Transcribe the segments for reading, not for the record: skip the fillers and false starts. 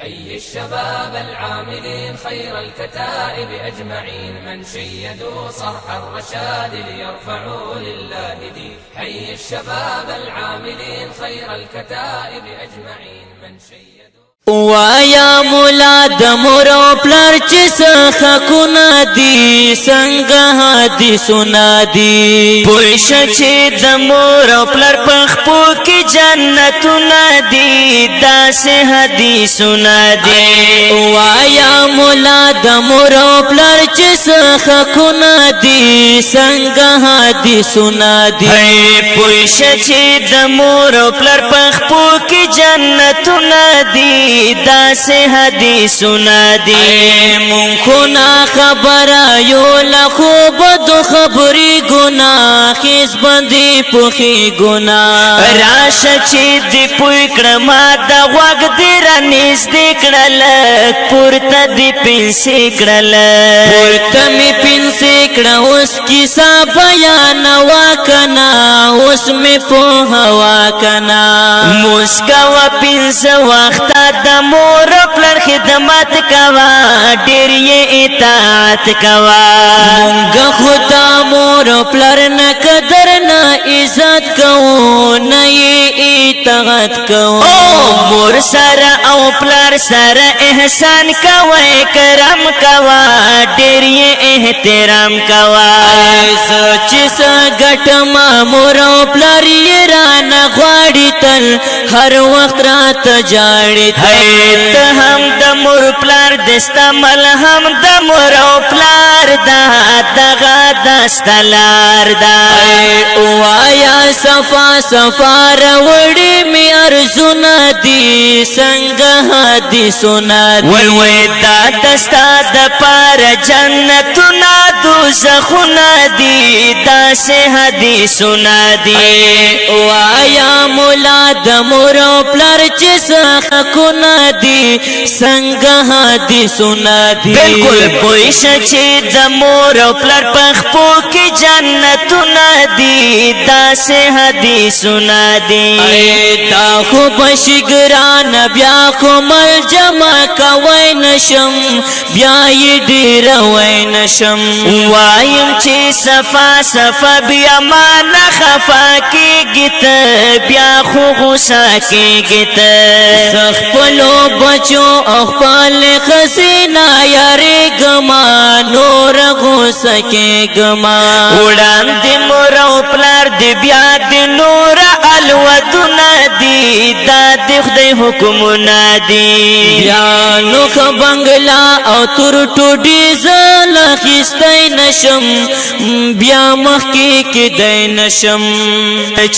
حي الشباب العاملين خير الكتائب أجمعين من شيدوا صرح الرشاد ليرفعوا لله دين. حي الشباب العاملين خير الكتائب أجمعين من شيدوا وایا مولا د مورو پلار چې څخه کو نادي څنګه حدیثونه دي پوښ چې د مورو پلار پخپو کې جنتونه دي داسې حدیثونه دي وایا مولا د مورو پلار چې څخه کو نادي څنګه حدیثونه دي پوښ چې د مورو پلار پخپو کې جنتونه دي داسې حدیثونه دي مونږ خو نا خبره یو له بدو خبرې ګناه خیز باندې پوښي ګناه راشه چې دې پوی کړه ما د غوږ دې رانږدې کړل پورته دې پنسې کړل پورته مې پنسې کړه اوس کیسه بیانوه کنه اوس مې پوهوه کنه موسکه وه پنځه وخته د مور پلار خدمت کوا ډېر یې اطاعت کوا مونږ خدا مور پلار نه قدر نه عزت کوو نه یې اطاعت کوو مور سره او پلار سره احسان کوئ کرم کوا ډېر یې احترام کوا چې څه ګټمه مور او پلار یې رانه غواړي تل هر وخت راته جاړي ته هم د مور پلار دستا ملهم د مور او پلار دا دغه دستا لار دا وایا صفا صفا راوړي می ارزونه دي څنګه حدیثونه دي وای دا دستا د پار جنتونه دوزخونه دي داسې حدیثونه دي وایا مولا د مور او پلار چې څخه کو نادي څنګه حدیثونه دي بالکل پوښ چې د مور او پلار پخپو کې جنتونه دي داسې حدیثونه دي دا خو بشګران بیا خو مل جمع کوي نشم بیا یې ډیر وای نشم وایم چې صفا صفا بیا ما نه خفا کېږي ته بیا خو غوسه کېږي ته خپلو بچو او خپل خزینه یارې ګما نور غوسه کېږما وړاندې مور او پلار دې بیا دې نور الودونه دي دا د خدای حکمونه دي بیا نوخ بنگلا او تور ټوډي زل اخیستی نشم بیا مخکې کېدی نشم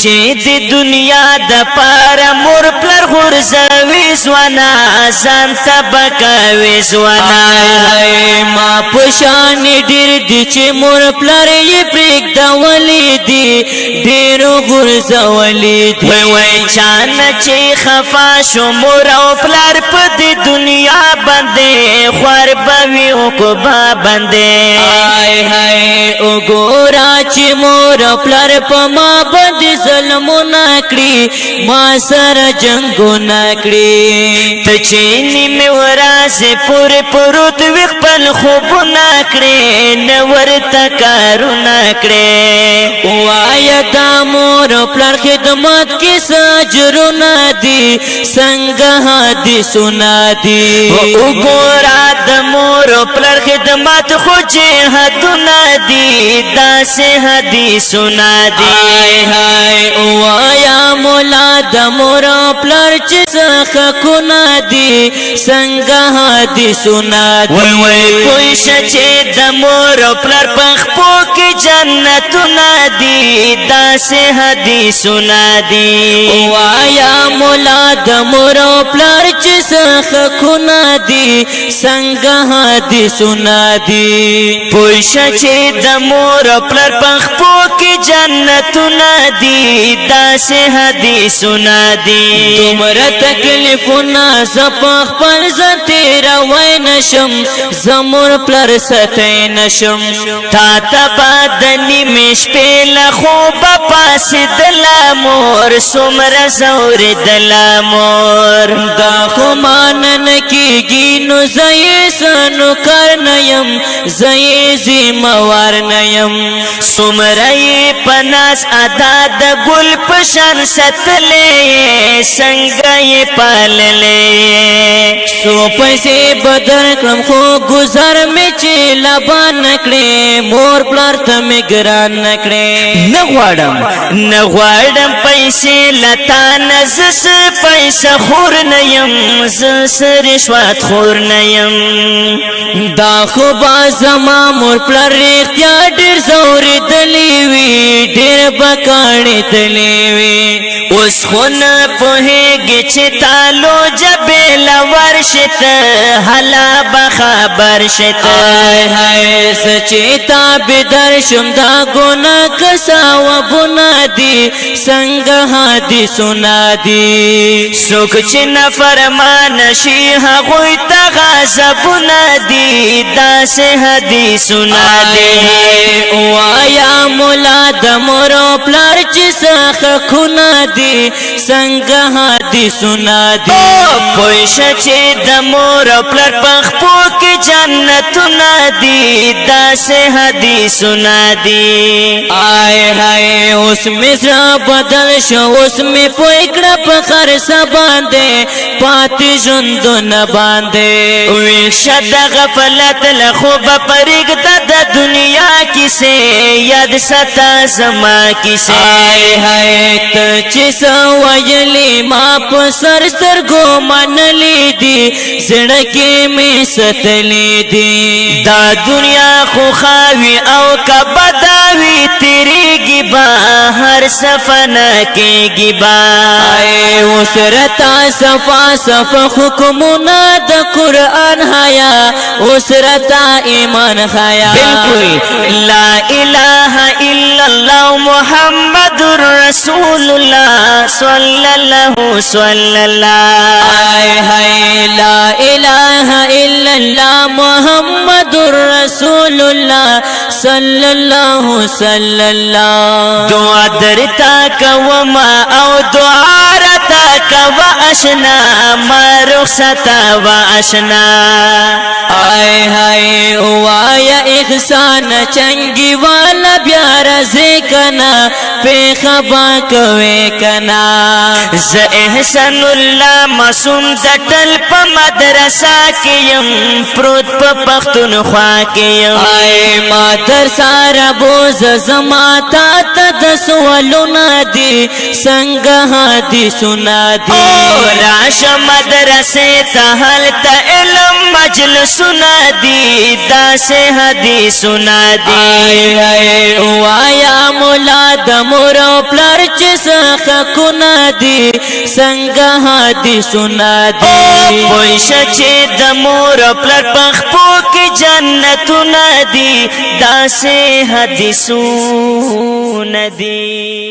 چې د دنیا د پاره مور پلار غورځوي ځوانه ځان ته بکوي ځوانه ما پشانې ډېر دي چې مور پلار یې پرېږدولي دي ډېرو غورځولي دي وای چانه چې خفا شو مور او پلار په دې دنیا باندې خوار به وي عقبه باندې هاي هاي وګوره چې مور او پلار په ما باندې ظلمونه کړي ما سره جنګونه کړي ته چې نیمې ورځې پورې پروت وي خپل خوبونه کړې نه ورته کارونه کړې وایه دا مور او پلار خدمت کې څه اجرونه دي څنګه حدیثونه دي وګوره د مور او پلار خدمت خو جهادونه دي داسې حدیثونه دي هاي وایا مولا د مور او پلار چې څخه کو نادي څنګه حدیثونه دي وای پوښ چې د مور او پلار پخپو کې جنتونه دي داسې حدیثونه دي وایا مولا د مور او پلار چې څخه کو نادي څنګه حدیثونه دي پوښ چې د مور او پلار پخپو کې جنتونه دي داسې حدیثونه دي تمره تکلیفونه زپخ خپل زتیر وای نشم زمور پلار ستای نشم تا تبادنی مشپې له خوبه پاسېدله مور څومره زورېدله مور دا خو مانن کې کیږي نو زې سنو کار نیم زې زموار نیم سمرای پناس ادا د ګل پشان ستلې څنګه پاللې سو پیسې بدر کړم خو گزار می چې لبان نکړې مور پلار ته می ګران نکړې نه غواړم پیسې لتا نزس پیسې خور نیم زس رشوت خور نیم دا خو با زما مور پلار اختیا ډیر زوري دلی وی ډیر بکاړې دلی وی اوس خو نه پوهېږي چې تالو جبل ورشت حلا بخبر شت هاي سچتا بدر شم دا ګنا کسا و بنادي څنګه هادي سنا دي سوک چې نفرمان شي هغوی ته غضب نادي داس هدي سنا دي وایا مولا د مور پلار چې څخه خنا دي څنګه هادي سنا دي پوښ چې د مور پلار پخپو کې جنت ندی داس هدي سنا دی آئے ہائے اس مصر بدل شو اس میں پوکڑا پخر سا باندے پاتی جندو نہ باندے ویشد غفلت لخوب پرگ دد دنیا کسے ید ستا زما کسے آئے ہائے تچسا ویلی ما پسر سرگو منلی دی زڑکی میں ستلی دی دا دنیا خو خاوی او کبداوی تیری گیبا ہر صفنا کے گیبا آئے اسرتا صفا صفا حکمنا دا قرآن حیا اسرتا ایمان خیا بالکل لا الہ الا اللہ محمد رسول اللہ صلی اللہ آئے ہائے لا الہ الا اللہ محمد رسول اللہ صلی اللہ دعا درتا کوما او دعا رتا کوا اشنا ما رخصتا و اشنا آئے ہائے وایا احسان چنگی والا بیار زکنا پی خبا کوے کنا ز احسان اللہ مسوم دٹل پا مدرسہ کیم پروت پا پختون خواہ کیم آئے مادر سارا بوز زماتا تد سوالونا دی سنگہا دی سنا دی راش مدرسے تحل تا علم مجلس سنا دی دا سے حدیث سنا دی آئے وایا مولا دا مورو پلار چسخ کنا دی سنگہا دی سنا دی پوش چه دا مورو پلار پخپو کی جنتو ندی دا سے حدیثو ندی